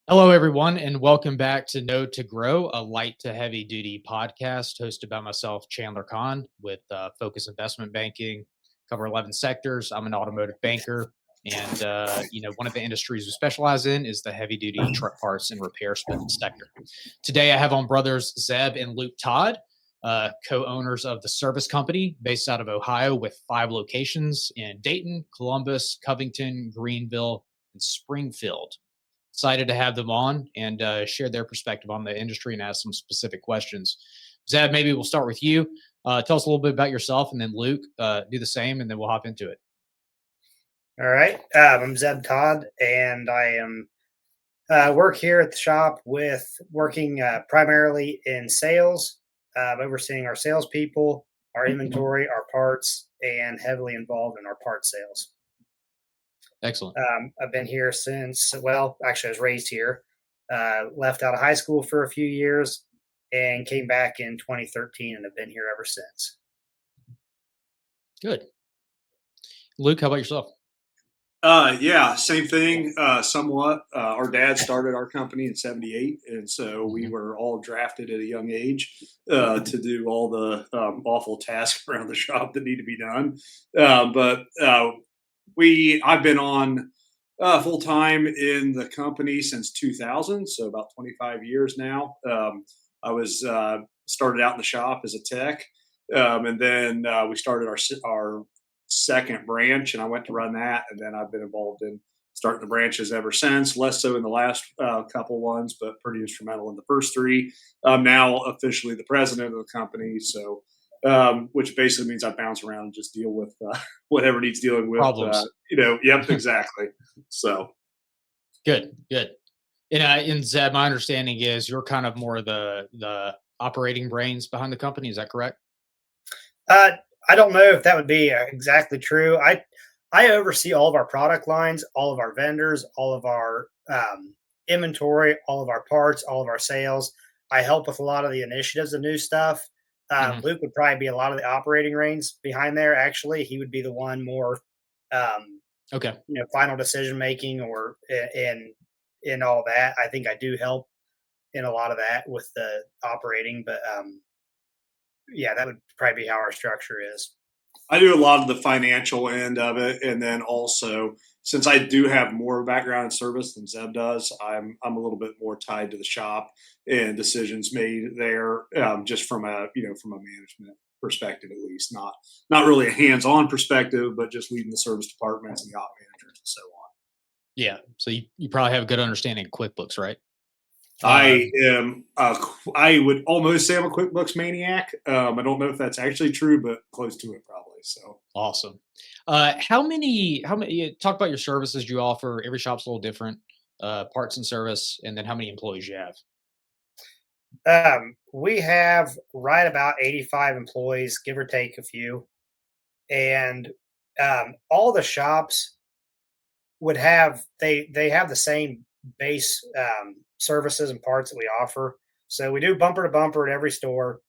Hello, everyone, and welcome back to Know to Grow, a light to heavy duty podcast hosted by myself, Chandler Kahn, with Focus Investment Banking. Cover 11 sectors. I'm an automotive banker, and one of the industries we specialize in is the heavy duty truck parts and repair sector. Today, I have on brothers Zeb and Luke Todd, co-owners of the service company based out of Ohio with 5 locations in Dayton, Columbus, Covington, Greenville, and Springfield. Excited to have them on and share their perspective on the industry and ask some specific questions. Zeb, maybe we'll start with you. Tell us a little bit about yourself, and then Luke, do the same, and then we'll hop into it. All right. I'm Zeb Todd, and I am work here at the shop with working primarily in sales, overseeing our salespeople, our inventory, our parts, and heavily involved in our parts sales. Excellent. I've been here since, actually, I was raised here. Left out of high school for a few years and came back in 2013 and have been here ever since. Good. Luke, how about yourself? Yeah, same thing. Somewhat. Our dad started our company in '78, and so we were all drafted at a young age to do all the awful tasks around the shop that need to be done. I've been on full time in the company since 2000, so about 25 years now. I was started out in the shop as a tech, and then we started our second branch, and I went to run that, and then I've been involved in starting the branches ever since. Less so in the last couple ones, but pretty instrumental in the first 3. I'm now officially the president of the company, so which basically means I bounce around and just deal with whatever needs dealing with. Problems. Yep, exactly. So Good. And Zeb, my understanding is you're kind of more the operating brains behind the company. Is that correct? I don't know if that would be exactly true. I oversee all of our product lines, all of our vendors, all of our inventory, all of our parts, all of our sales. I help with a lot of the initiatives and new stuff. Luke would probably be a lot of the operating reins behind there. Actually, he would be the one more, Okay. Final decision making or in all that. I think I do help in a lot of that with the operating, but yeah, that would probably be how our structure is. I do a lot of the financial end of it, and then also since I do have more background in service than Zeb does, I'm a little bit more tied to the shop and decisions made there, just from a management perspective at least, not really a hands-on perspective, but just leading the service departments and the op managers and so on. Yeah. So you probably have a good understanding of QuickBooks, right? I am. I would almost say I'm a QuickBooks maniac. I don't know if that's actually true, but close to it probably. So Awesome. How many? Talk about your services you offer. Every shop's a little different. Parts and service, and then how many employees you have? We have right about 85 employees, give or take a few, and all the shops would have they have the same base services and parts that we offer. So we do bumper to bumper at every store,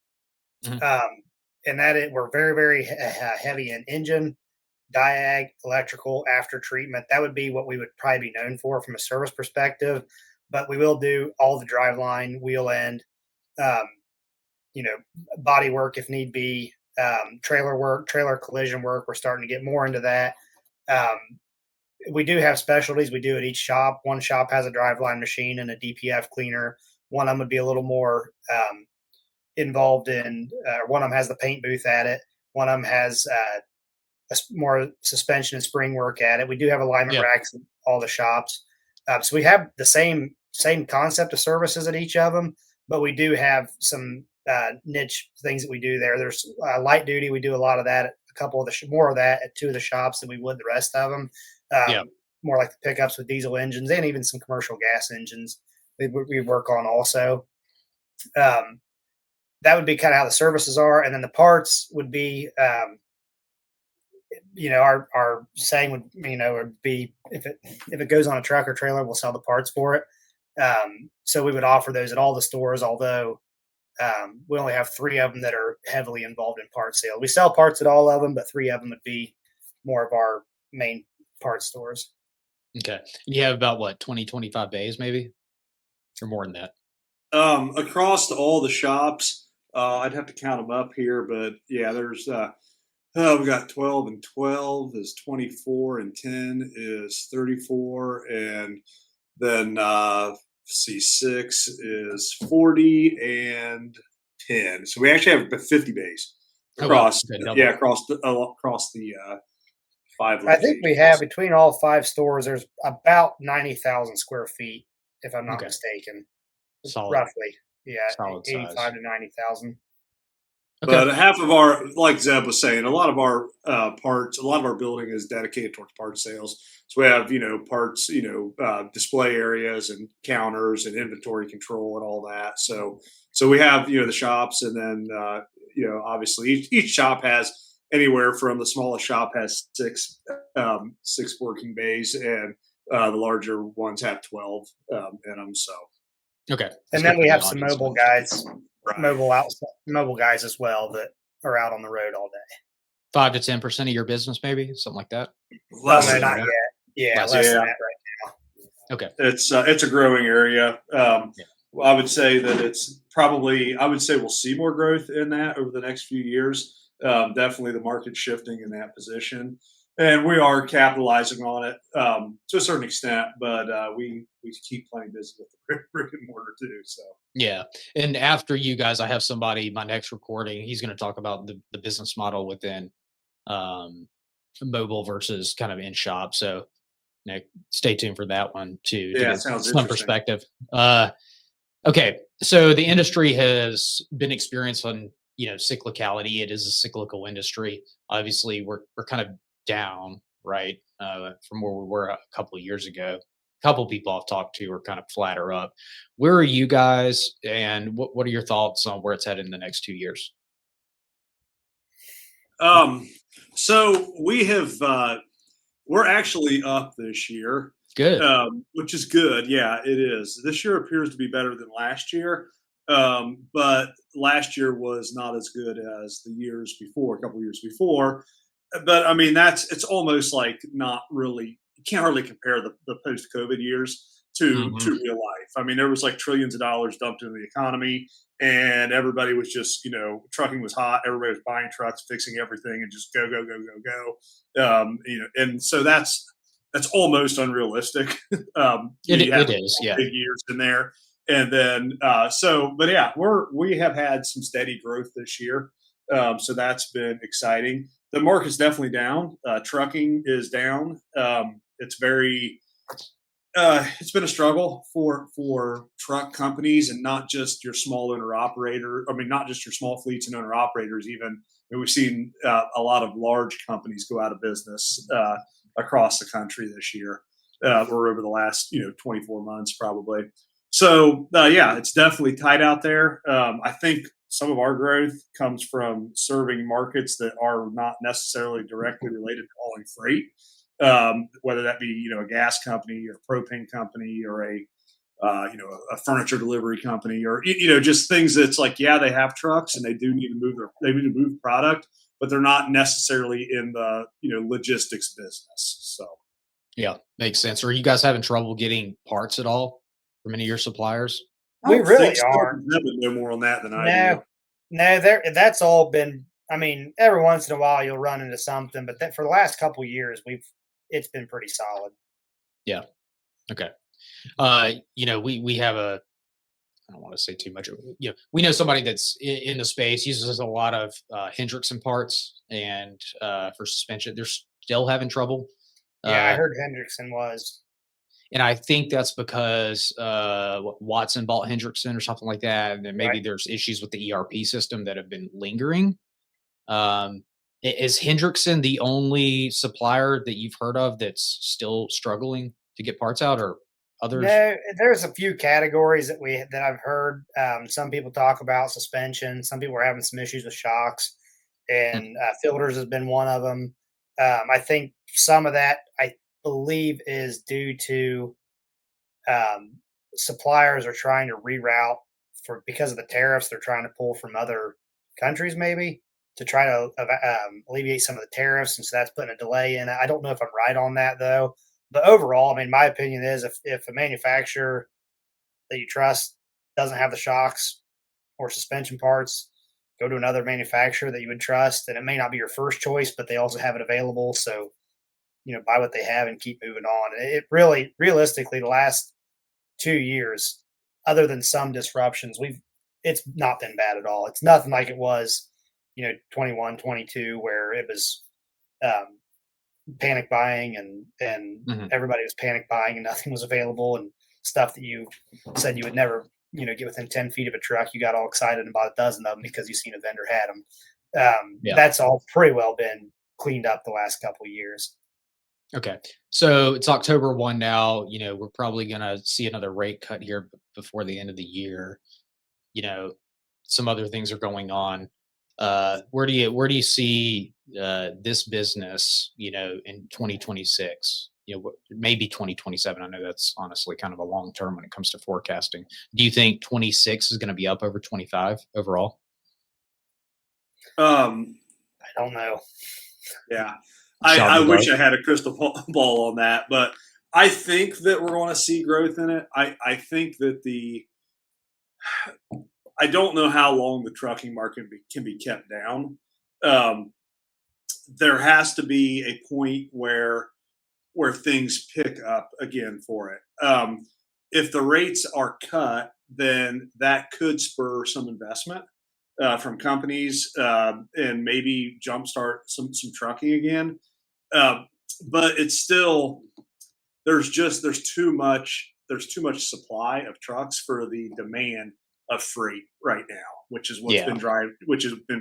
Mhm. and we're very very heavy in engine, diag, electrical, after treatment. That would be what we would probably be known for from a service perspective. But we will do all the driveline, wheel end, um, body work if need be, trailer work, trailer collision work. We're starting to get more into that. Um, we do have specialties we do at each shop. One shop has a driveline machine and a DPF cleaner. One of them would be a little more involved in, one of them has the paint booth at it. One of them has more suspension and spring work at it. We do have alignment Yeah. racks in all the shops. So we have the same concept of services at each of them, but we do have some niche things that we do there. There's light duty. We do a lot of that. A couple of more of that at 2 of the shops than we would the rest of them. Yeah. More like the pickups with diesel engines and even some commercial gas engines we work on also. That would be kind of how the services are, and then the parts would be, our saying would be if it goes on a truck or trailer, we'll sell the parts for it. So we would offer those at all the stores, although we only have 3 of them that are heavily involved in part sale. We sell parts at all of them, but 3 of them would be more of our main parts stores. Okay. You have about what, 20, 25 days maybe? or more than that? Across all the shops, I'd have to count them up here, but yeah, there's we got 12 and 12 is 24 and 10 is 34, and then see 6 is 40 and 10. So we actually have 50 bays Oh, wow. across. Okay, double. Yeah, across the 5 I think we have locations. between all 5 stores, there's about 90,000 square feet, if I'm not Okay. mistaken, Solid, roughly. Yeah, solid 85 size. to 90,000. Okay. But half of our, like Zeb was saying, a lot of our parts, a lot of our building is dedicated towards parts sales. So we have, parts, display areas and counters and inventory control and all that. So we have, the shops, and then, obviously each shop has anywhere from the smallest shop has 6 working bays, and the larger ones have 12 in them. So, Okay. And then we have some Audience mobile members. guys, mobile guys as well that are out on the road all day. 5 to 10% of your business, maybe something like that. less no, than not that. yet. Yeah, Less less than than that. that right now. Okay. It's a growing area. Yeah. I would say that it's probably. I would say we'll see more growth in that over the next few years. Definitely, the market's shifting in that position, and we are capitalizing on it to a certain extent. But we keep plenty busy with the brick and mortar too. So Yeah. And after you guys, I have somebody, my next recording, he's going to talk about the business model within um, mobile versus kind of in shop. So stay tuned for that one too, to yeah, get sounds some interesting. perspective. Okay. So the industry has been experiencing, cyclicality. It is a cyclical industry. Obviously, we're kind of down, right, from where we were a couple of years ago. A couple people I've talked to are kind of flatter up. Where are you guys, and what are your thoughts on where it's headed in the next 2 years? Um, so we have we're actually up this year, Good. which is good. Yeah, it is. This year appears to be better than last year, but last year was not as good as the years before, a couple years before. But I mean, it's almost like not really. You can't hardly compare the post COVID years to Hmm. real life. I mean, there was like trillions of dollars dumped into the economy, and everybody was just, trucking was hot. Everybody was buying trucks, fixing everything, and just go go go go go. And so that's almost unrealistic. You It have is, yeah. big years in there, and then but yeah, we have had some steady growth this year, so that's been exciting. The market's definitely down. Trucking is down. It's been a struggle for truck companies, and not just your small owner operator. I mean, not just your small fleets and owner operators. Even we've seen a lot of large companies go out of business across the country this year, or over the last 24 months probably. So yeah, it's definitely tight out there. I think some of our growth comes from serving markets that are not necessarily directly related to hauling freight, whether that be a gas company or a propane company or a furniture delivery company, or just things that's like, yeah, they have trucks and they do need to they need to move product, but they're not necessarily in the logistics business. So Yeah, makes sense. Are you guys having trouble getting parts at all from any of your suppliers? I We don't really think so. aren't. Zeb would know more on that than I do. No, no, that's all been. I mean, every once in a while you'll run into something, but for the last couple of years, it's been pretty solid. Yeah. Okay. We have a, I don't want to say too much. We know somebody that's in the space, uses a lot of Hendrickson parts, and for suspension, they're still having trouble. Yeah, I Uh, heard Hendrickson was. and I think that's because Watson bought Hendrickson or something like that, and then maybe Right. there's issues with the ERP system that have been lingering. Um, is Hendrickson the only supplier that you've heard of that's still struggling to get parts out, or others? No, there's a few categories that I've heard. Some people talk about suspension. Some people are having some issues with shocks, Hmm. and filters has been one of them. I think some of that I believe is due to um, suppliers are trying to reroute because of the tariffs. They're trying to pull from other countries, maybe to try to alleviate some of the tariffs, and so that's putting a delay in it. I don't know if I'm right on that though. But overall, I mean, my opinion is if a manufacturer that you trust doesn't have the shocks or suspension parts, go to another manufacturer that you would trust. And it may not be your first choice, but they also have it available. So, buy what they have and keep moving on. It really, realistically, the last 2 years, other than some disruptions, it's not been bad at all. It's nothing like it was, 21, 22, where it was panic buying and everybody was panic buying and nothing was available, and stuff that you said you would never, get within 10 feet of a truck. You got all excited and bought a dozen of them because you seen a vendor had them. That's all pretty well been cleaned up the last couple of years. Okay. So it's October 1 now. We're probably going to see another rate cut here before the end of the year. Some other things are going on. Where do you see this business, in 2026? Maybe 2027. I know that's honestly kind of a long term when it comes to forecasting. Do you think 26 is going to be up over 25 overall? I don't know. Yeah. I wish I had a crystal ball on that, but I think that we're going to see growth in it. I think that I don't know how long the trucking market can be kept down. There has to be a point where things pick up again for it. If the rates are cut, then that could spur some investment from companies and maybe jumpstart some trucking again. But it's still there's too much supply of trucks for the demand of freight right now, which is what's been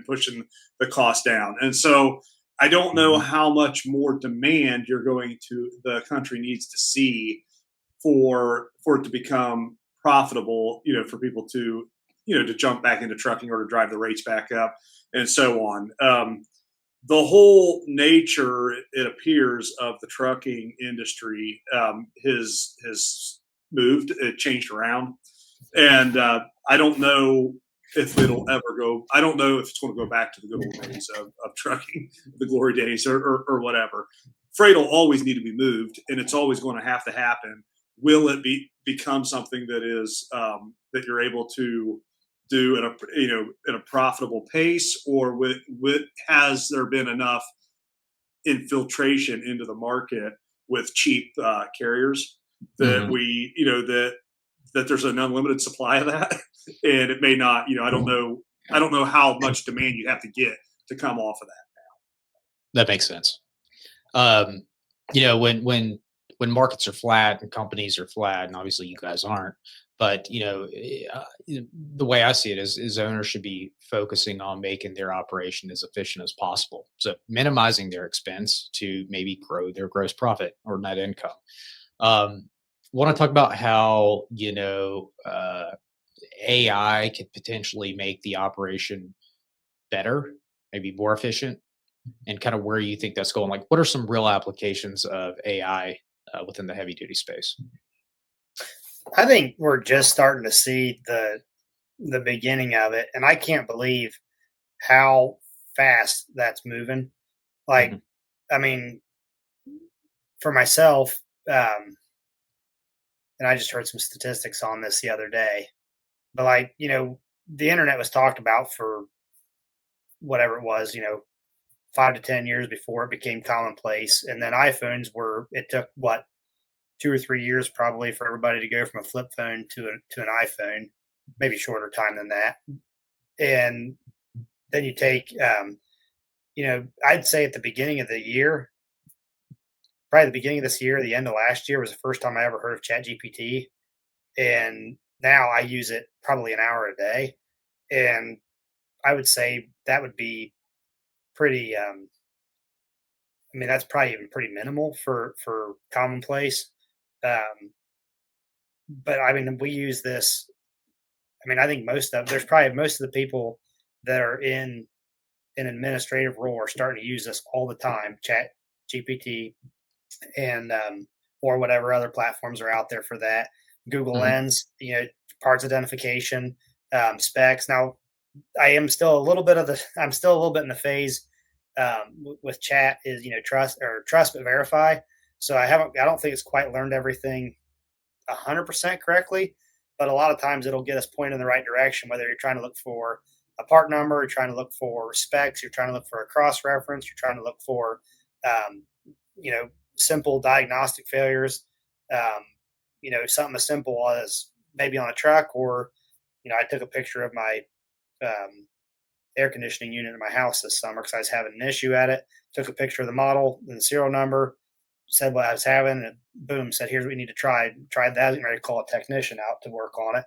pushing the cost down. And so I don't know how much more demand the country needs to see for it to become profitable, for people to jump back into trucking or to drive the rates back up and so on. The whole nature, it appears, of the trucking industry has moved. It changed around, and I don't know if it'll ever go. I don't know if it's going to go back to the good old days of trucking, the glory days, or whatever. Freight will always need to be moved, and it's always going to happen. Will it become something that is that you're able to do at a profitable pace, or has there been enough infiltration into the market with cheap carriers that that there's an unlimited supply of that, and it may not. I don't know how much demand you have to get to come off of that. That makes sense. When markets are flat and companies are flat, and obviously you guys aren't, but the way I see it is owners should be focusing on making their operation as efficient as possible. So minimizing their expense to maybe grow their gross profit or net income. Want to talk about how AI could potentially make the operation better, maybe more efficient, and kind of where you think that's going. Like, what are some real applications of AI within the heavy duty space? I think we're just starting to see the beginning of it, and I can't believe how fast that's moving. Like, I mean, for myself, and I just heard some statistics on this the other day, but the internet was talked about for whatever it was, 5 to 10 years before it became commonplace, and then iPhones it took 2 or 3 years probably for everybody to go from a flip phone to an iPhone, maybe shorter time than that. And then you take, I'd say at the beginning of the year, probably the beginning of this year, the end of last year was the first time I ever heard of ChatGPT. And now I use it probably an hour a day. And I would say that would be pretty, that's probably even pretty minimal for commonplace. But we use this. I think most of the people that are in an administrative role are starting to use this all the time, Chat GPT, and or whatever other platforms are out there for that. Google Lens, parts identification, specs. Now, I'm still a little bit in the phase with chat is trust but verify. So I don't think it's quite learned everything 100% correctly, but a lot of times it'll get us pointed in the right direction, whether you're trying to look for a part number, you're trying to look for specs, you're trying to look for a cross reference, you're trying to look for, um, simple diagnostic failures. Um, something as simple as maybe on a truck, or, I took a picture of my um, air conditioning unit in my house this summer because I was having an issue at it. Took a picture of the model and the serial number, said what I was having, and boom, said, here's what we need to try. Tried that, and ready to call a technician out to work on it.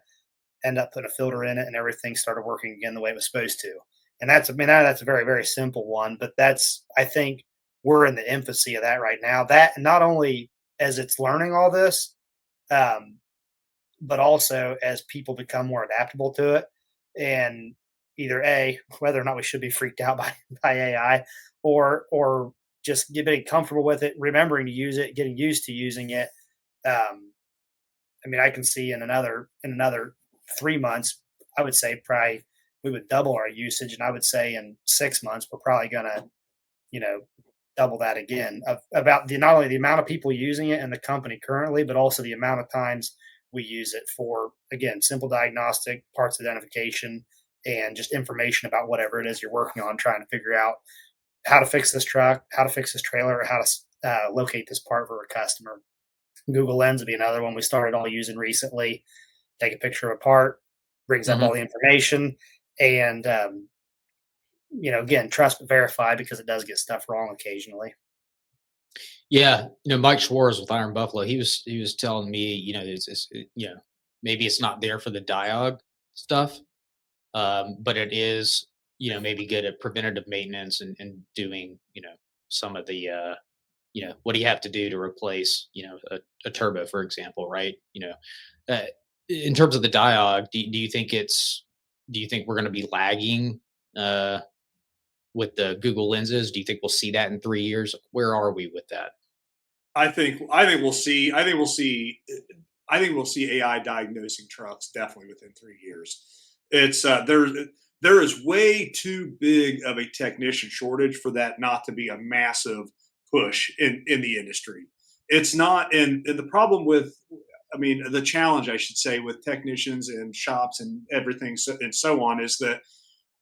End up putting a filter in it, and everything started working again the way it was supposed to. And that's a very, very simple one, but I think we're in the infancy of that right now. That not only as it's learning all this, but also as people become more adaptable to it, and either whether or not we should be freaked out by AI, or just getting comfortable with it, remembering to use it, getting used to using it. I can see in another 3 months, I would say probably we would double our usage, and I would say in 6 months we're probably gonna, double that again, about not only the amount of people using it in the company currently, but also the amount of times we use it for, again, simple diagnostic, parts identification, and just information about whatever it is you're working on, trying to figure out how to fix this truck, how to fix this trailer, or how to locate this part for a customer. Google Lens would be another one we started all using recently. Take a picture of a part, brings up all the information, and again, trust but verify, because it does get stuff wrong occasionally. Yeah, Mike Schwartz with Iron Buffalo, he was telling me, maybe it's not there for the diag stuff, but it is, maybe good at preventative maintenance and doing, some of the, what do you have to do to replace, a turbo, for example, right? Uh, in terms of the diag, do you think we're going to be lagging with the Google lenses? Do you think we'll see that in 3 years? Where are we with that? We'll see. I think we'll see AI diagnosing trucks definitely within 3 years. It's there is way too big of a technician shortage for that not to be a massive push in the industry. It's not, and the problem with, the challenge, I should say, with technicians and shops and everything and so on, is that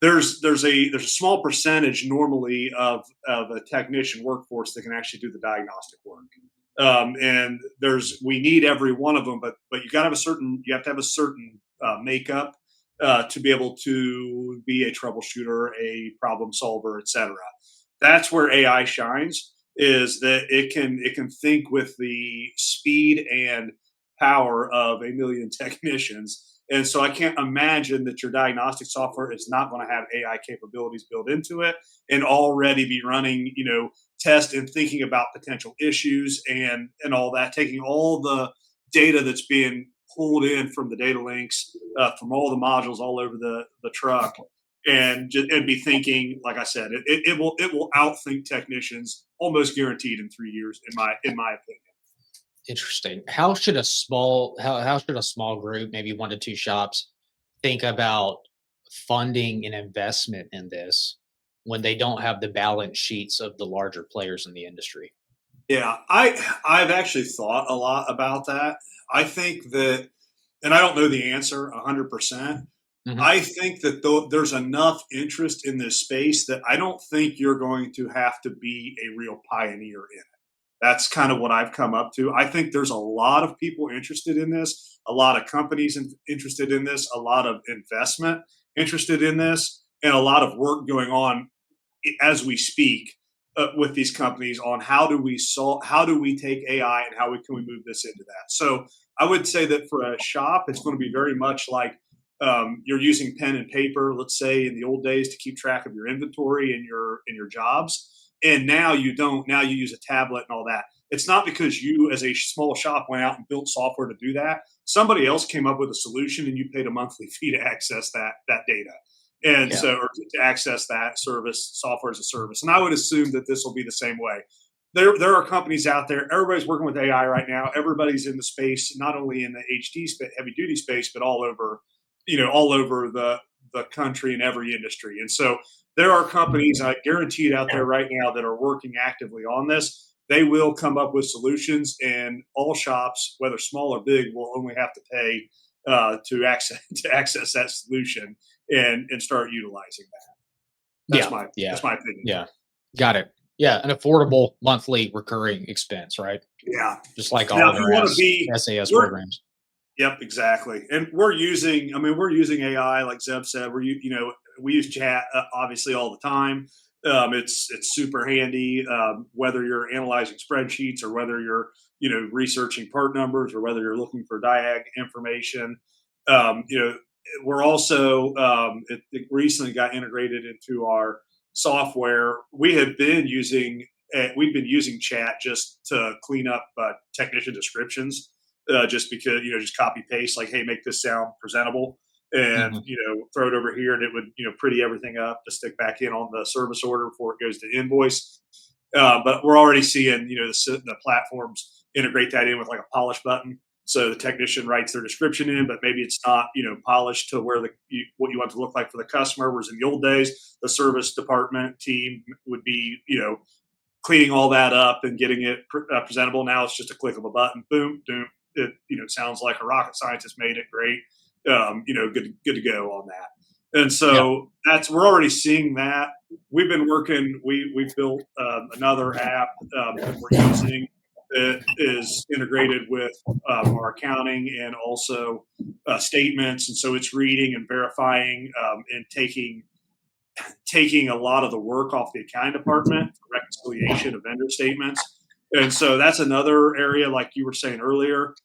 there's a small percentage normally of a technician workforce that can actually do the diagnostic work. And we need every one of them, but you have to have a certain makeup to be able to be a troubleshooter, a problem solver, etc. That's where AI shines, is that it can think with the speed and power of a million technicians. And so I can't imagine that your diagnostic software is not going to have AI capabilities built into it and already be running, test and thinking about potential issues and all that, taking all the data that's being pulled in from the data links, from all the modules all over the truck, and be thinking, like I said, it will outthink technicians almost guaranteed in 3 years, in my opinion. Interesting. How should a small group, maybe 1 to 2 shops, think about funding an investment in this when they don't have the balance sheets of the larger players in the industry? Yeah, I've actually thought a lot about that. I think that, and I don't know the answer 100%. Mhm. I think that there's enough interest in this space that I don't think you're going to have to be a real pioneer in it. That's kind of what I've come up to. I think there's a lot of people interested in this, a lot of companies interested in this, a lot of investment interested in this, and a lot of work going on as we speak with these companies on how do we take AI and can we move this into that. So I would say that for a shop, it's going to be very much like you're using pen and paper, let's say in the old days, to keep track of your inventory and your jobs. And now you don't. Now you use a tablet and all that. It's not because you, as a small shop, went out and built software to do that. Somebody else came up with a solution, and you paid a monthly fee to access that data, and Yeah. or to access that service, software as a service. And I would assume that this will be the same way. There are companies out there. Everybody's working with AI right now. Everybody's in the space, not only in the HD space, heavy duty space, but all over, all over the country in every industry. And so there are companies, I guarantee it, out there right now that are working actively on this. They will come up with solutions, and all shops, whether small or big, will only have to pay to access that solution and start utilizing that. That's my opinion. Yeah. Got it. Yeah, an affordable monthly recurring expense, right? Yeah. Just like all Now, of if you our want to be, SAS we're, programs. Yep, exactly. And we're using AI, like Zeb said. We use chat obviously all the time. It's super handy, whether you're analyzing spreadsheets or whether you're researching part numbers or whether you're looking for diag information. You know, we're also it recently got integrated into our software. We've been using chat just to clean up technician descriptions, just because just copy paste, like, hey, make this sound presentable, and Hmm. throw it over here, and it would pretty everything up to stick back in on the service order before it goes to invoice. But we're already seeing the platforms integrate that in with like a polish button, so the technician writes their description in, but maybe it's not polished to where what you want it to look like for the customer. Whereas in the old days, the service department team would be cleaning all that up and getting it presentable. Now it's just a click of a button, boom, boom. It sounds like a rocket scientist made it. Great, good to go on that. And Yeah. so we're already seeing that. We've been working. We've built another app that we're using that is integrated with our accounting and also statements, and so it's reading and verifying and taking a lot of the work off the accounting department for reconciliation of vendor statements. And so that's another area, like you were saying earlier.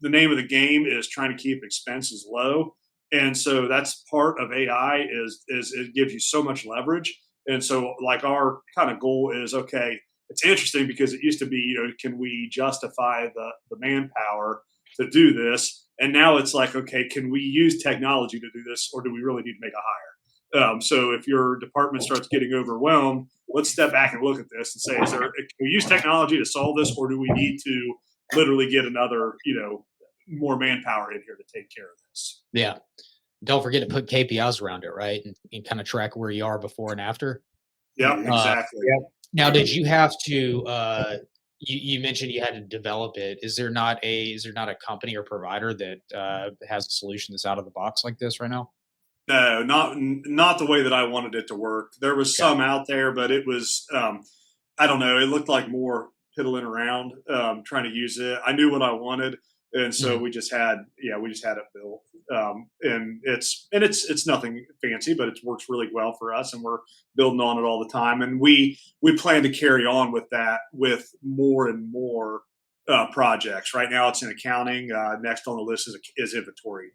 The name of the game is trying to keep expenses low. And so that's part of AI is it gives you so much leverage. And so like our kind of goal is, okay, it's interesting because it used to be, can we justify the manpower to do this? And now it's like, okay, can we use technology to do this, or do we really need to make a hire? So if your department starts getting overwhelmed, let's step back and look at this and say, can we use technology to solve this, or do we need to literally get another, more manpower in here to take care of this? Yeah. Don't forget to put KPIs around it, right? And kind of track where you are before and after. Yep, Mhm. exactly. Yep. Now, did you have to you mentioned you had to develop it. Is there not a company or provider that has a solution that's out of the box like this right now? No, not the way that I wanted it to work. There was Okay. some out there, but it was I don't know. It looked like more piddling around, trying to use it. I knew what I wanted, and so Mhm. we just had it built. And it's nothing fancy, but it works really well for us, and we're building on it all the time. And we plan to carry on with that with more and more projects. Right now, it's in accounting. Next on the list is inventory.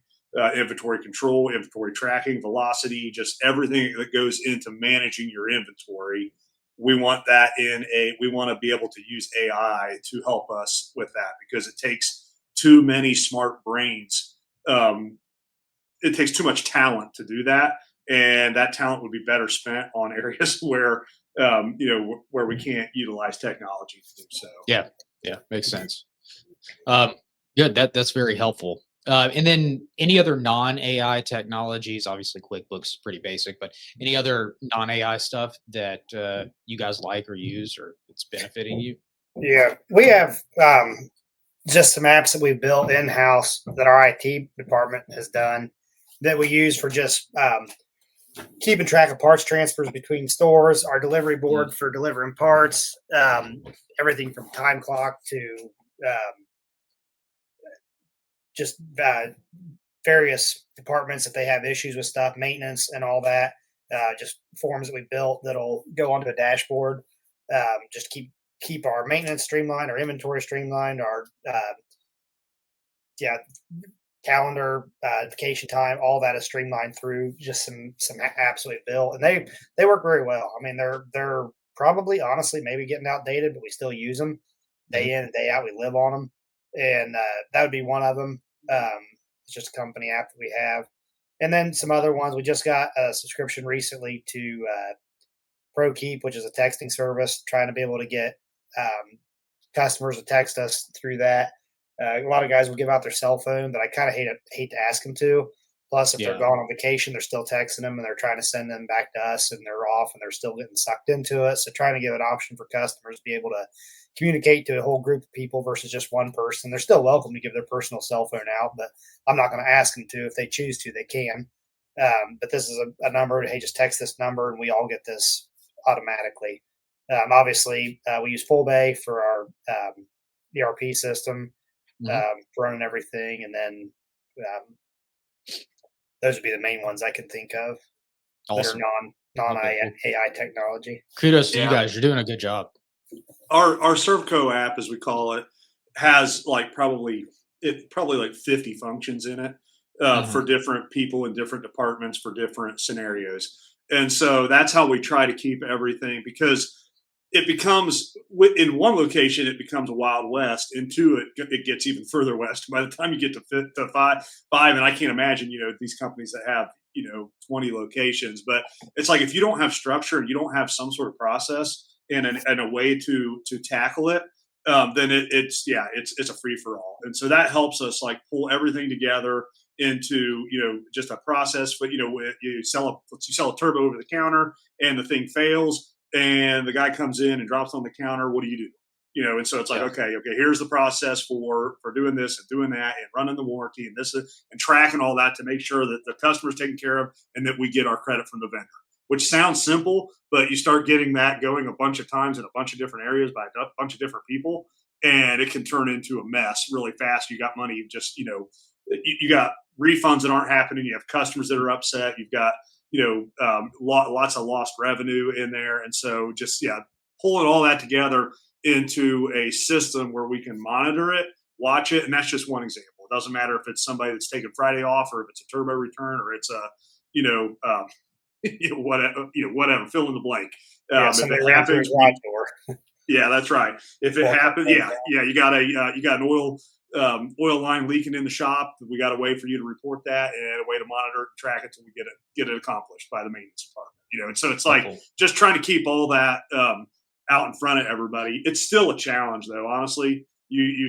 Inventory control, inventory tracking, velocity, just everything that goes into managing your inventory. We want to be able to use AI to help us with that, because it takes too many smart brains. It takes too much talent to do that. And that talent would be better spent on areas where we can't utilize technology to do so. Yeah. Yeah. Makes sense. Um, Good. That's very helpful. And then any other non-AI technologies? Obviously, QuickBooks is pretty basic, but any other non-AI stuff that you guys like or use or it's benefiting you? Yeah, we have just some apps that we've built in house that our IT department has done that we use for just keeping track of parts transfers between stores, our delivery Mm. board for delivering parts, everything from time clock to um, just various departments if they have issues with stuff, maintenance and all that. Just forms that we built that'll go onto a dashboard. Just keep our maintenance streamlined, our inventory streamlined, our yeah calendar, vacation time, all that is streamlined through just some apps we built, and they work very well. I mean, they're probably honestly maybe getting outdated, but we still use them Mhm. day in and day out. We live on them, and that would be one of them. It's just a company app that we have, and then some other ones. We just got a subscription recently to ProKeep, which is a texting service, trying to be able to get customers to text us through that. A lot of guys will give out their cell phone, but I kind of hate to ask them to. Plus, if they're Yeah. gone on vacation, they're still texting them and they're trying to send them back to us, and they're off and they're still getting sucked into it. So, trying to give an option for customers to be able to communicate to a whole group of people versus just one person. They're still welcome to give their personal cell phone out, but I'm not going to ask them to. If they choose to, they can. But this is a number. Hey, just text this number, and we all get this automatically. Obviously, we use Full Bay for our ERP system, Mhm. for running everything, and then those would be the main ones I can think of that are Awesome. non Okay, well, AI technology. kudos to you Yeah. guys. You're doing a good job. Our Servco app, as we call it, has like probably like 50 functions in it for Mhm. different people in different departments for different scenarios. And so that's how we try to keep everything, because it becomes in one location it becomes a wild west, and two it gets even further west by the time you get to five. And I can't imagine these companies that have 20 locations. But it's like, if you don't have structure and you don't have some sort of process and a way to tackle it, then it's a free for all. And so that helps us like pull everything together into just a process. But you sell a turbo over the counter and the thing fails, and the guy comes in and drops on the counter. What do you do? And so it's like, Yeah. okay, here's the process for doing this and doing that and running the warranty and this and tracking all that to make sure that the customer's taken care of and that we get our credit from the vendor. Which sounds simple, but you start getting that going a bunch of times in a bunch of different areas by a bunch of different people, and it can turn into a mess really fast. You got money, just you got refunds that aren't happening. You have customers that are upset. You've got lots of lost revenue in there, and so just pulling all that together into a system where we can monitor it, watch it, and that's just one example. It doesn't matter if it's somebody that's taking Friday off, or if it's a turbo return, or it's a whatever, fill in the blank. If Somebody it ran through his happens, garage door. yeah, that's right. If it Well, happens, you got an oil line leaking in the shop. We got a way for you to report that and a way to monitor it and track it till we get it accomplished by the maintenance department. And so it's like Cool. just trying to keep all that out in front of everybody. It's still a challenge, though. Honestly, you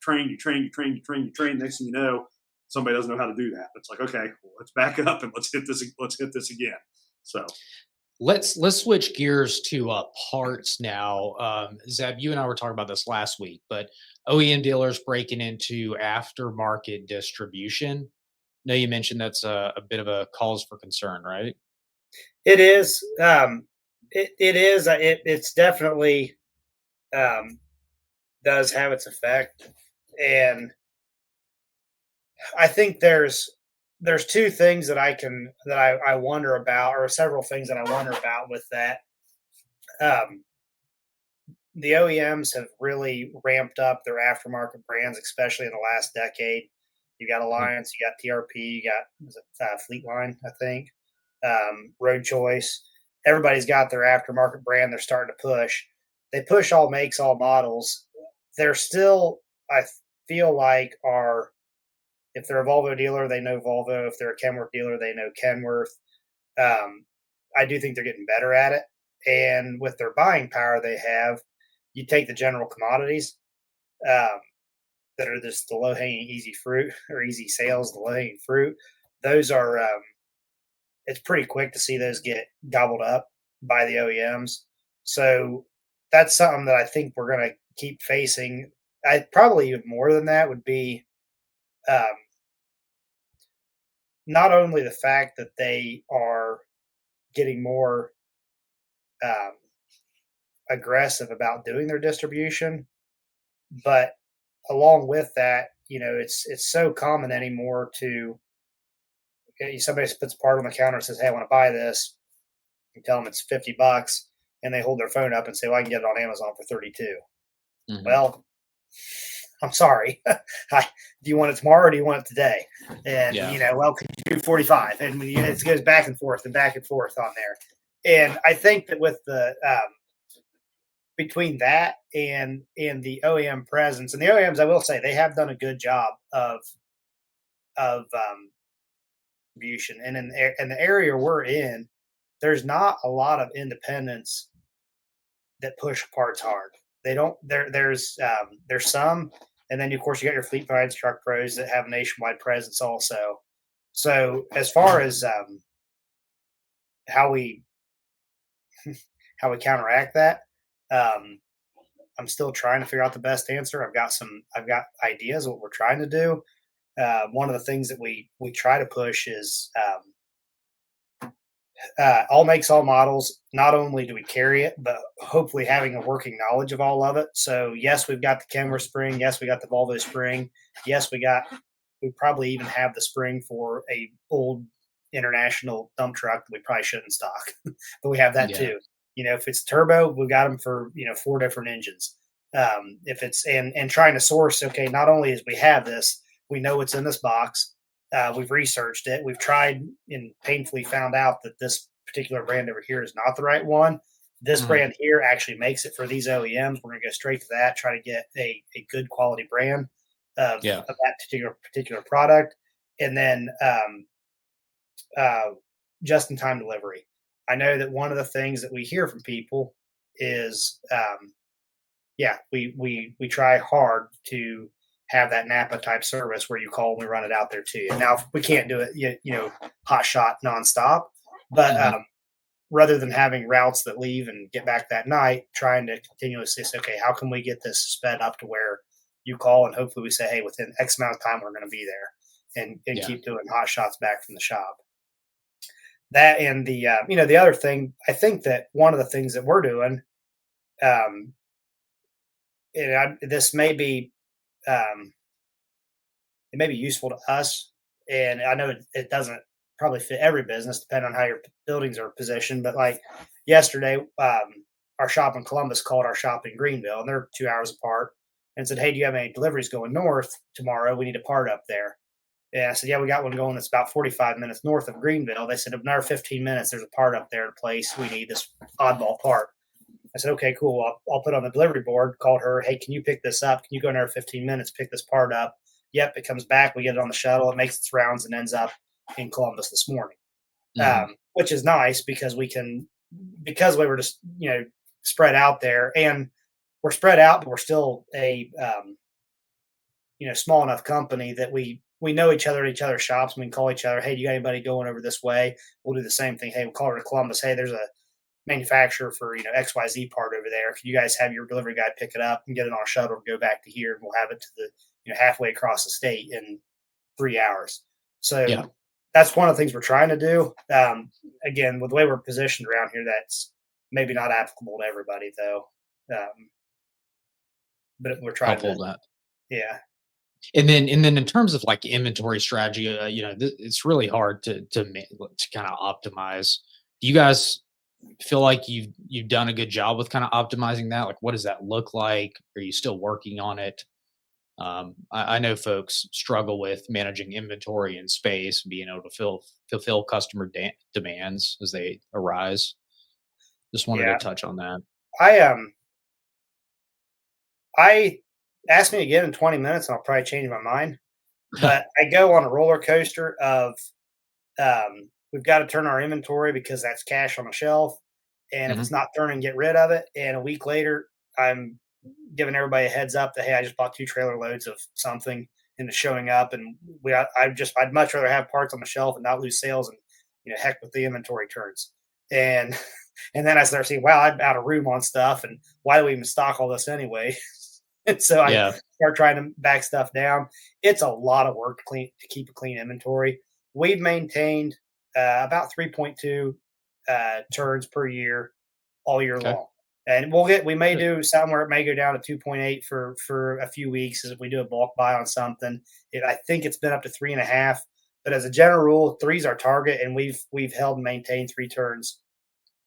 train. Next thing you know, somebody doesn't know how to do that. It's like, okay, well, let's back up and let's hit this again. So Let's switch gears to parts now. Zeb, you and I were talking about this last week, but OEM dealers breaking into aftermarket distribution. No, you mentioned that's a bit of a cause for concern, right? It is. It is. It's definitely does have its effect, and I think there's two things I wonder about, or several things that I wonder about with that. Um, the OEMs have really ramped up their aftermarket brands, especially in the last decade. You got Mhm. Alliance, you got TRP, you got Fleet Line, I think, Road Choice. Everybody's got their aftermarket brand they're starting to push. They push all makes, all models. They're still, I feel like, if they're a Volvo dealer, they know Volvo. If they're a Kenworth dealer, they know Kenworth. Um, I do think they're getting better at it. And with their buying power they have, you take the general commodities um, that are just the low hanging easy fruit or easy sales, the low hanging fruit. Those are, it's pretty quick to see those get gobbled up by the OEMs. So that's something that I think we're going to keep facing. I probably even more than that would be um, not only the fact that they are getting more um, aggressive about doing their distribution, but along with that, it's so common anymore to somebody puts a part on the counter and says, "Hey, I want to buy this." You tell them it's $50, and they hold their phone up and say, "Well, I can get it on Amazon for 32." Mhm. Well, I'm sorry. Do you want it tomorrow or do you want it today? And Yeah. well, could you do 45? And it goes back and forth and back and forth on there. And I think that with the between that and the OEM presence, and the OEMs, I will say they have done a good job of distribution. And in the area we're in, there's not a lot of independents that push parts hard. They don't. There's some, and then of course you got your Fleet Finds, Truck Pros that have a nationwide presence also. So as far as how we counteract that, I'm still trying to figure out the best answer. I've got ideas of what we're trying to do. One of the things that we try to push is all makes, all models. Not only do we carry it, but hopefully having a working knowledge of all of it. So yes, we've got the Kenworth spring. Yes, we got the Volvo spring. Yes, we probably even have the spring for a old international dump truck that we probably shouldn't stock, but we have that too. If it's turbo, we've got them for 4 different engines. If it's and trying to source, okay, not only is we have this, we know what's in this box. We've researched it. We've tried and painfully found out that this particular brand over here is not the right one. This brand here actually makes it for these OEMs. We're going to go straight to that, try to get a good quality brand of that particular product. And then just-in-time delivery. I know that one of the things that we hear from people is, we try hard to have that Napa type service where you call and we run it out there to you. Now we can't do it, hot shot nonstop, but rather than having routes that leave and get back that night, trying to continuously say, okay, how can we get this sped up to where you call and hopefully we say, hey, within X amount of time we're going to be there, and keep doing hot shots back from the shop. That and the the other thing, I think that one of the things that we're doing, this may be it may be useful to us, and I know it doesn't probably fit every business depending on how your buildings are positioned. But like yesterday, our shop in Columbus called our shop in Greenville, and they're 2 hours apart, and said, "Hey, do you have any deliveries going north tomorrow? We need a part up there." And I said, "Yeah, we got one going that's about 45 minutes north of Greenville." They said, "Another 15 minutes, there's a part up there to place. We need this oddball part." I said, "Okay, cool. I'll put it on the delivery board." Called her, "Hey, can you pick this up? Can you go another 15 minutes, pick this part up?" Yep, it comes back. We get it on the shuttle. It makes its rounds and ends up in Columbus this morning, which is nice because we were just spread out there, and we're spread out, but we're still a small enough company that we know each other at each other's shops. And we can call each other, "Hey, do you got anybody going over this way?" We'll do the same thing. "Hey, we'll call her to Columbus. Hey, there's a manufacturer for XYZ part over there. Can you guys have your delivery guy pick it up and get it on a shuttle and go back to here, and we'll have it to the halfway across the state in 3 hours." So that's one of the things we're trying to do. Again, with the way we're positioned around here, that's maybe not applicable to everybody though. But we're trying to that. Yeah. And then in terms of like inventory strategy, it's really hard to kind of optimize. Do you guys feel like you've done a good job with kind of optimizing that? Like, what does that look like? Are you still working on it? I know folks struggle with managing inventory and space, being able to fulfill customer demands as they arise. Just wanted to touch on that. I ask me again in 20 minutes and I'll probably change my mind. But I go on a roller coaster of we've got to turn our inventory because that's cash on the shelf. And if it's not turning, get rid of it. And a week later, I'm giving everybody a heads up that, hey, I just bought 2 trailer loads of something and it's showing up. And I'd much rather have parts on the shelf and not lose sales and, heck with the inventory turns. And then I start seeing, wow, I'm out of room on stuff. And why do we even stock all this anyway? And so I start trying to back stuff down. It's a lot of work to keep a clean inventory. We've maintained about 3.2 turns per year all year long. And we may do something where it may go down to 2.8 for a few weeks if we do a bulk buy on something. I think it's been up to 3.5. But as a general rule, 3 is our target, and we've held and maintained 3 turns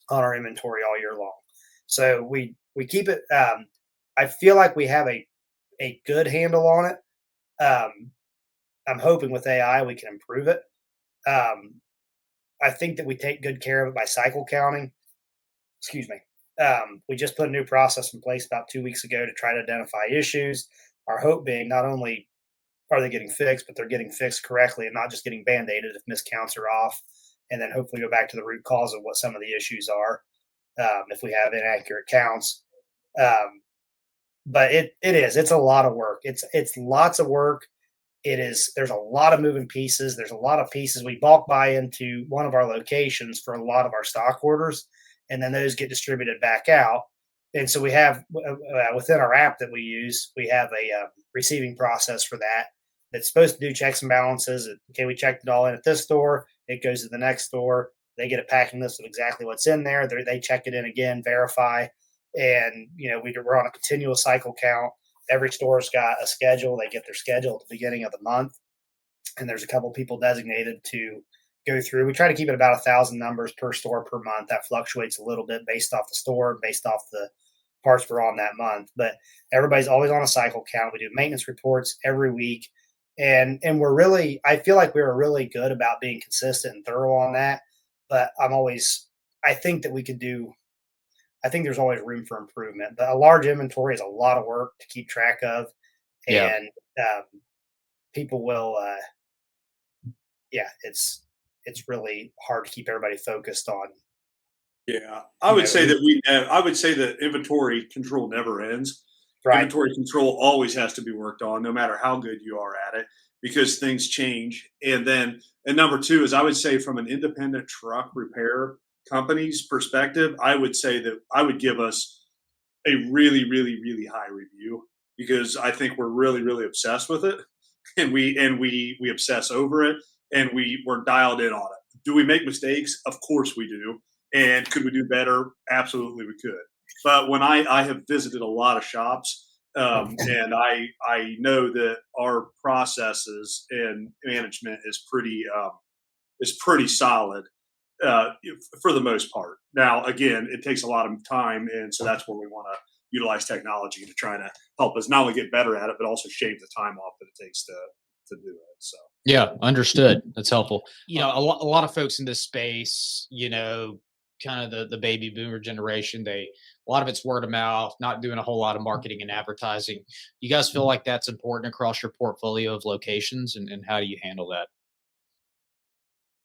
on our inventory all year long. So we keep it. I feel like we have a good handle on it. I'm hoping with AI we can improve it. I think that we take good care of it by cycle counting. Excuse me. We just put a new process in place about 2 weeks ago to try to identify issues. Our hope being not only are they getting fixed, but they're getting fixed correctly and not just getting band-aided if miscounts are off, and then hopefully go back to the root cause of what some of the issues are if we have inaccurate counts. But it's a lot of work. It's lots of work. there's a lot of moving pieces. There's a lot of pieces. We bulk buy into one of our locations for a lot of our stock orders, and then those get distributed back out. And so we have within our app that we use, we have a receiving process for that. That's supposed to do checks and balances. Okay, we checked it all in at this store. It goes to the next store. They get a packing list of exactly what's in there. They check it in again, verify, and we're on a continual cycle count. Every store's got a schedule. They get their schedule at the beginning of the month, and there's a couple people designated to go through. We try to keep it about 1,000 numbers per store per month. That fluctuates a little bit based off the store, based off the parts we're on that month. But everybody's always on a cycle count. We do maintenance reports every week, and I feel like we were really good about being consistent and thorough on that. But I think that we could do. I think there's always room for improvement, but a large inventory is a lot of work to keep track of, and people will, it's really hard to keep everybody focused on. Yeah, I would say that inventory control never ends. Right. Inventory control always has to be worked on, no matter how good you are at it, because things change. And number two is, I would say, from an independent truck repair company's perspective, I would say that I would give us a really, really, really high review, because I think we're really, really obsessed with it, and we obsess over it, and we're dialed in on it. Do we make mistakes? Of course we do. And could we do better? Absolutely, we could. But when I have visited a lot of shops, and I know that our processes and management is pretty solid for the most part. Now, again, it takes a lot of time, and so that's where we want to utilize technology to try to help us not only get better at it, but also shave the time off that it takes to do it. So. Yeah, understood. That's helpful. A lot of folks in this space, kind of the baby boomer generation, a lot of it's word of mouth, not doing a whole lot of marketing and advertising. You guys feel like that's important across your portfolio of locations, and how do you handle that?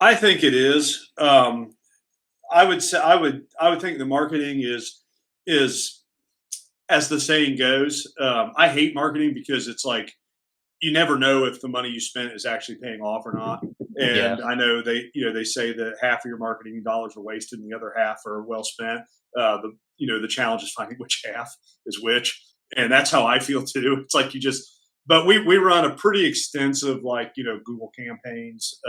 I think it is. I would say I would think the marketing is as the saying goes. I hate marketing because it's like you never know if the money you spent is actually paying off or not. And I know they say that half of your marketing dollars are wasted and the other half are well spent. The challenge is finding which half is which, and that's how I feel too. It's like but we run a pretty extensive Google campaigns,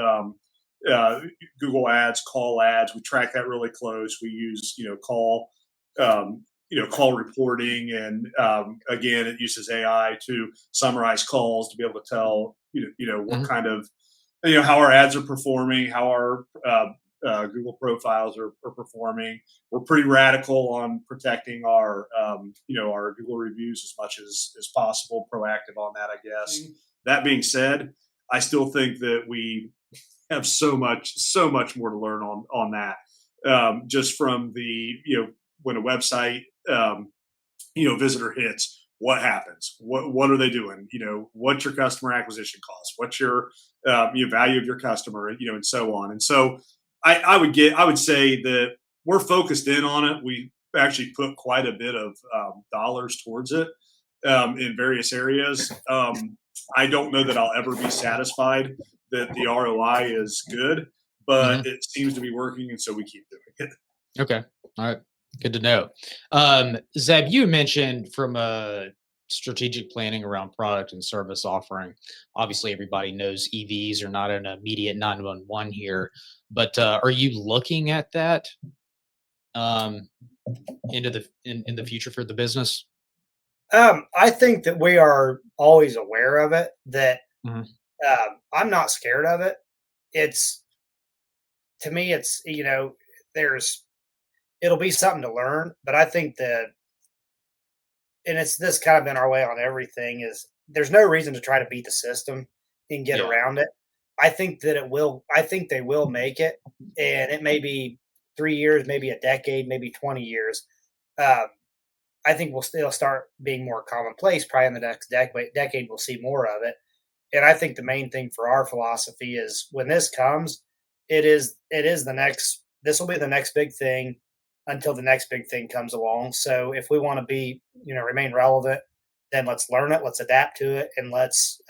Google ads, call ads. We track that really close. We use call reporting, and again, it uses AI to summarize calls to be able to tell what kind of how our ads are performing, how our Google profiles are performing. We're pretty radical on protecting our our Google reviews as much as possible, proactive on that, I guess. That being said, I still think that we have so much more to learn on that. Just from the when a website visitor hits, what happens? What are they doing? What's your customer acquisition cost? What's your value of your customer? And so on. And so I would say that we're focused in on it. We actually put quite a bit of dollars towards it in various areas. I don't know that I'll ever be satisfied that the ROI is good, but it seems to be working, and so we keep doing it. Okay. All right. Good to know. Zeb, you mentioned from a strategic planning around product and service offering. Obviously, everybody knows EVs are not an immediate 911 here, but are you looking at that in the future for the business? I think that we are always aware of it. That I'm not scared of it. To me, it'll be something to learn, but I think that, and it's this kind of been our way on everything, is there's no reason to try to beat the system and get around it. I think that I think they will make it, and it may be 3 years, maybe a decade, maybe 20 years. I think it'll start being more commonplace. Probably in the next decade, we'll see more of it. And I think the main thing for our philosophy is when this comes, this will be the next big thing until the next big thing comes along. So if we want to remain relevant, then let's learn it, let's adapt to it, and let's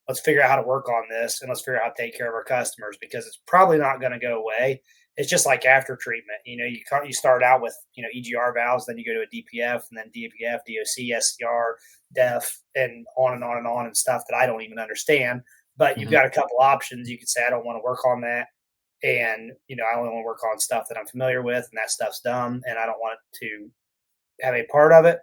let's figure out how to work on this, and let's figure out how to take care of our customers, because it's probably not going to go away. It's just like after treatment. You start out with EGR valves, then you go to a DPF, and then DPF, DOC, SCR, DEF, and on and on and on, and stuff that I don't even understand. But you've got a couple options. You could say, I don't want to work on that, and I only want to work on stuff that I'm familiar with, and that stuff's dumb, and I don't want to have a part of it.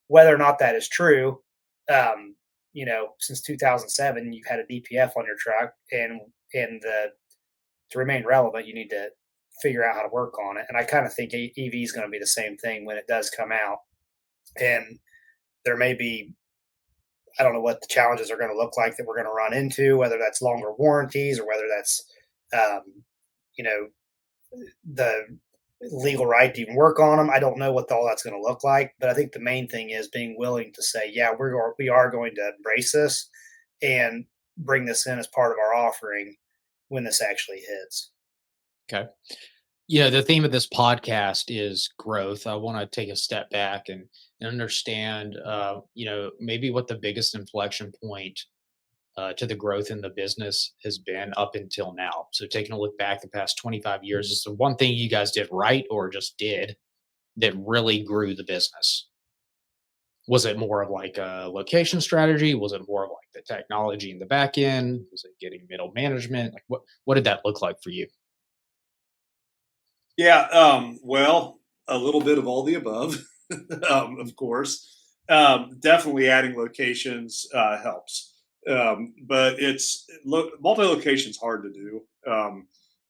Whether or not that is true, since 2007, you've had a DPF on your truck, and to remain relevant, you need to figure out how to work on it. And I kind of think EV is going to be the same thing when it does come out. And there may be, I don't know what the challenges are going to look like that we're going to run into, whether that's longer warranties or whether that's, the legal right to even work on them. I don't know what all that's going to look like, but I think the main thing is being willing to say, yeah, we are going to embrace this and bring this in as part of our offering when this actually hits. Okay. The theme of this podcast is growth. I want to take a step back and understand, maybe what the biggest inflection point to the growth in the business has been up until now. So taking a look back the past 25 years, is the one thing you guys did right or just did that really grew the business? Was it more of like a location strategy? Was it more of like the technology in the back end? Was it getting middle management? Like what did that look like for you? Yeah, well, a little bit of all the above, of course. Definitely adding locations helps, but multi-location is hard to do.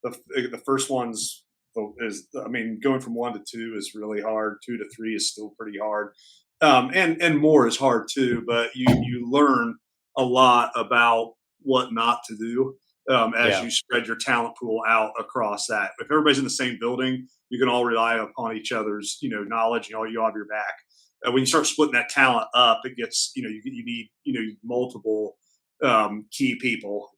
The first one's going from 1 to 2 is really hard. 2 to 3 is still pretty hard, and more is hard too. But you learn a lot about what not to do as Yeah. you spread your talent pool out across that. If everybody's in the same building, you can all rely upon each other's, knowledge. You have your back. When you start splitting that talent up, it gets, you need, multiple key people,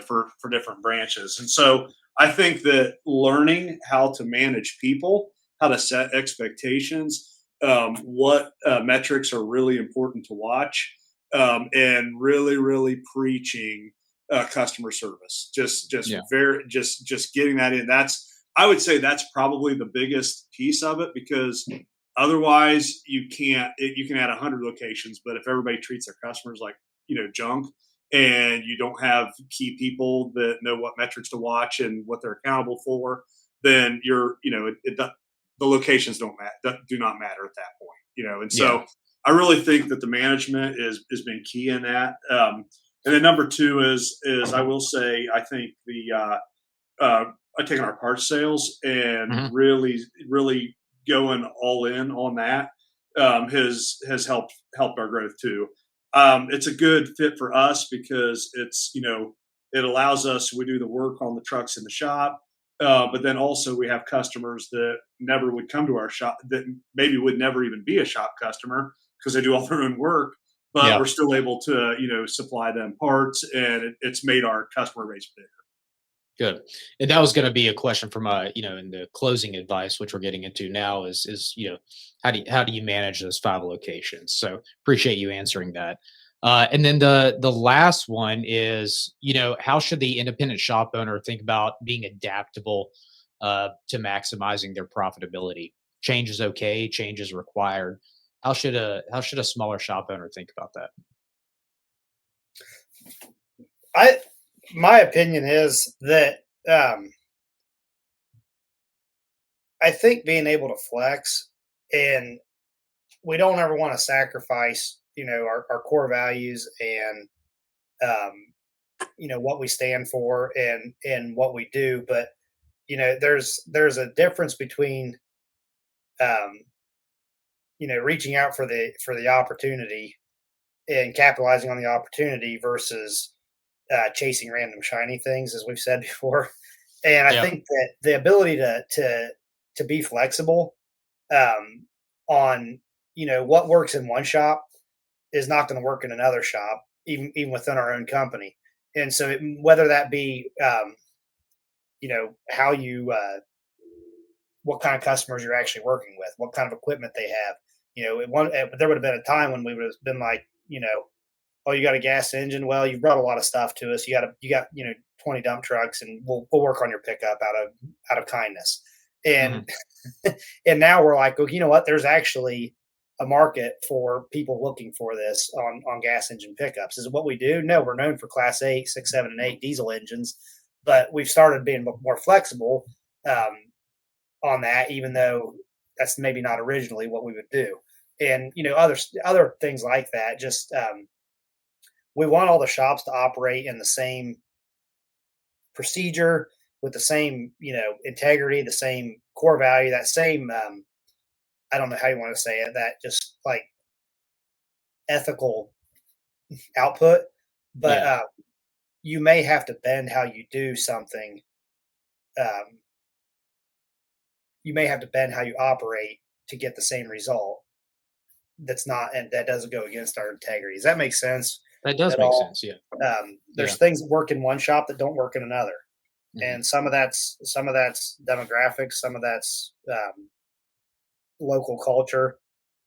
for different branches. And so I think that learning how to manage people, how to set expectations, what metrics are really important to watch, and really, really preaching customer service. Just Yeah. getting that in. I would say that's probably the biggest piece of it, because otherwise you can add 100 locations, but if everybody treats their customers like junk, and you don't have key people that know what metrics to watch and what they're accountable for, then the locations do not matter at that point. And so Yeah. I really think that the management is been key in that. And then number 2 is I will say, I think I've taken our parts sales and Mhm. really, really going all in on that has helped our growth too. It's a good fit for us because it allows us, we do the work on the trucks in the shop, but then also we have customers that never would come to our shop, that maybe would never even be a shop customer because they do all their own work, but Yeah. we're still able to supply them parts, and it's made our customer base bigger. Good. And that was going to be a question from in the closing advice, which we're getting into now is, how do you manage those 5 locations? So appreciate you answering that. And then the last one is, how should the independent shop owner think about being adaptable to maximizing their profitability? Change is okay, change is required. How should a smaller shop owner think about that? My opinion is that I think being able to flex, and we don't ever want to sacrifice, our core values and what we stand for and what we do. But there's a difference between um, reaching out for the opportunity and capitalizing on the opportunity versus chasing random shiny things, as we've said before. And I Yeah. think that the ability to be flexible on what works in one shop is not going to work in another shop, even within our own company. And so, whether that be how you what kind of customers you're actually working with, what kind of equipment they have. There would have been a time when we would have been like, oh, you got a gas engine. Well, you brought a lot of stuff to us. You got 20 dump trucks, and we'll work on your pickup out of kindness. And and now we're like, well, you know what? There's actually a market for people looking for this on gas engine pickups. Is it what we do? No, we're known for Class 8, 6, 7, and 8 diesel engines, but we've started being more flexible on that, even though that's maybe not originally what we would do. And other things like that. Just we want all the shops to operate in the same procedure with the same integrity, the same core value, that same I don't know how you want to say it, that just like ethical output. But you may have to bend how you do something. You may have to bend how you operate to get the same result. That doesn't go against our integrity. Does that make sense? That does make sense. Yeah. There's things that work in one shop that don't work in another. And some of that's demographics, some of that's local culture.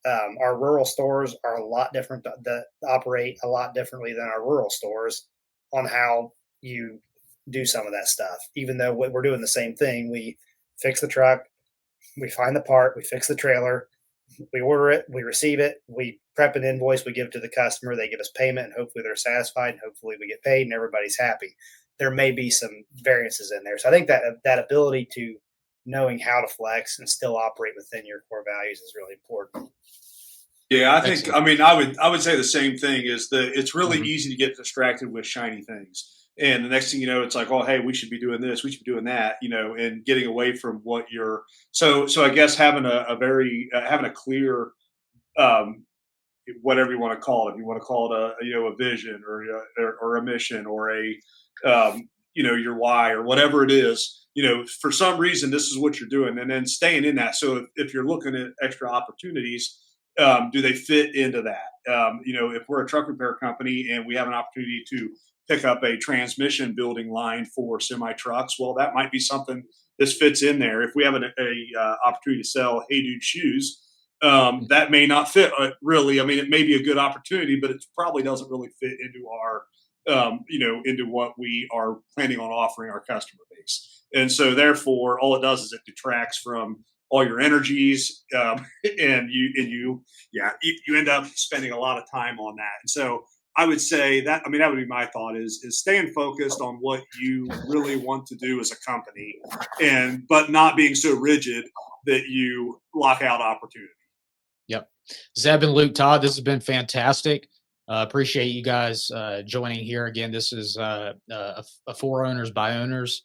Our rural stores are a lot different, that operate a lot differently than our rural stores on how you do some of that stuff. Even though we're doing the same thing, we fix the truck, we find the part, we fix the trailer, we order it, we receive it, we prep an invoice, we give it to the customer, they give us payment, and hopefully they're satisfied, and hopefully we get paid, and everybody's happy. There may be some variances in there. So I think that ability to knowing how to flex and still operate within your core values is really important. Yeah, I think, I would say the same thing is that it's really easy to get distracted with shiny things. And the next thing you know, it's like, oh, hey, we should be doing this, we should be doing that, and getting away from what you're. So I guess having having a clear, whatever you want to call it, if you want to call it a vision or a mission or your why or whatever it is, for some reason this is what you're doing, and then staying in that. So if you're looking at extra opportunities, do they fit into that? If we're a truck repair company and we have an opportunity to pick up a transmission building line for semi trucks, well, that might be something this fits in there. If we have an opportunity to sell Hey Dude shoes, that may not fit really. I mean, it may be a good opportunity, but it probably doesn't really fit into our, into what we are planning on offering our customer base. And so therefore, all it does is it detracts from all your energies, and you end up spending a lot of time on that. And so I would say that would be my thought is staying focused on what you really want to do as a company, but not being so rigid that you lock out opportunity. Yep. Zeb and Luke Todd, this has been fantastic. Appreciate you guys joining here again. This is a For Owners by Owners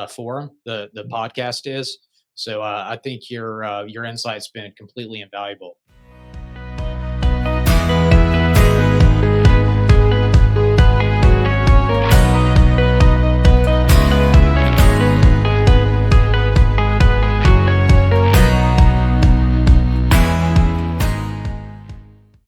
forum. The podcast is. So I think your insight's been completely invaluable.